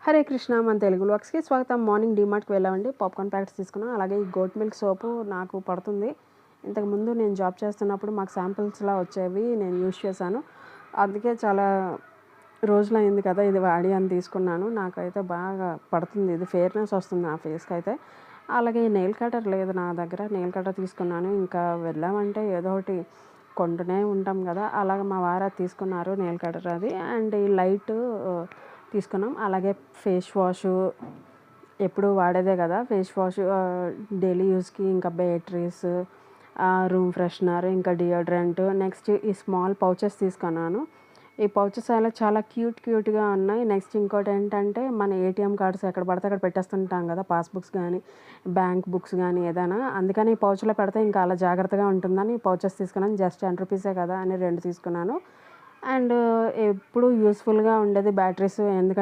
హరే కృష్ణ మన తెలుగు వ్లాగ్స్కి స్వాగతం. మార్నింగ్ డీమార్ట్కి వెళ్ళామండి. పాప్కార్న్ ప్యాకెట్స్ తీసుకున్నాం. అలాగే ఈ గోట్ మిల్క్ సోపు నాకు పడుతుంది. ఇంతకుముందు నేను జాబ్ చేస్తున్నప్పుడు మాకు శాంపిల్స్లా వచ్చేవి, నేను యూజ్ చేశాను. అందుకే చాలా రోజులైంది కదా ఇది వాడి అని తీసుకున్నాను. నాకైతే బాగా పడుతుంది, ఇది ఫెయిర్నెస్ వస్తుంది నా ఫేస్కి అయితే. అలాగే నెయిల్ కటర్ లేదు నా దగ్గర, నెయిల్ కటర్ తీసుకున్నాను. ఇంకా వెళ్ళామంటే ఏదో ఒకటి కొంటూనే ఉంటాం కదా, అలాగే మా వారు అది తీసుకున్నారు, నెయిల్ కటర్ అది. అండ్ ఈ లైట్ తీసుకున్నాం. అలాగే ఫేస్ వాష్ ఎప్పుడు వాడేదే కదా, ఫేస్ వాష్ డైలీ యూస్కి, ఇంకా బ్యాటరీస్, రూమ్ ఫ్రెషనర్, ఇంకా డియోడ్రెంట్. నెక్స్ట్ ఈ స్మాల్ పౌచెస్ తీసుకున్నాను. ఈ పౌచెస్ అలా చాలా క్యూట్గా ఉన్నాయి. నెక్స్ట్ ఇంకోటి ఏంటంటే, మన ఏటీఎం కార్డ్స్ ఎక్కడ పడితే అక్కడ పెట్టేస్తుంటాం కదా, పాస్బుక్స్ కానీ బ్యాంక్ బుక్స్ కానీ ఏదైనా. అందుకని ఈ పౌచ్లో పెడితే ఇంకా అలా జాగ్రత్తగా ఉంటుందని ఈ పౌచెస్ తీసుకున్నాను. జస్ట్ 10 రూపీసే కదా అని 2 తీసుకున్నాను. అండ్ ఎప్పుడు యూస్ఫుల్గా ఉండేది బ్యాటరీస్, ఎందుకంటే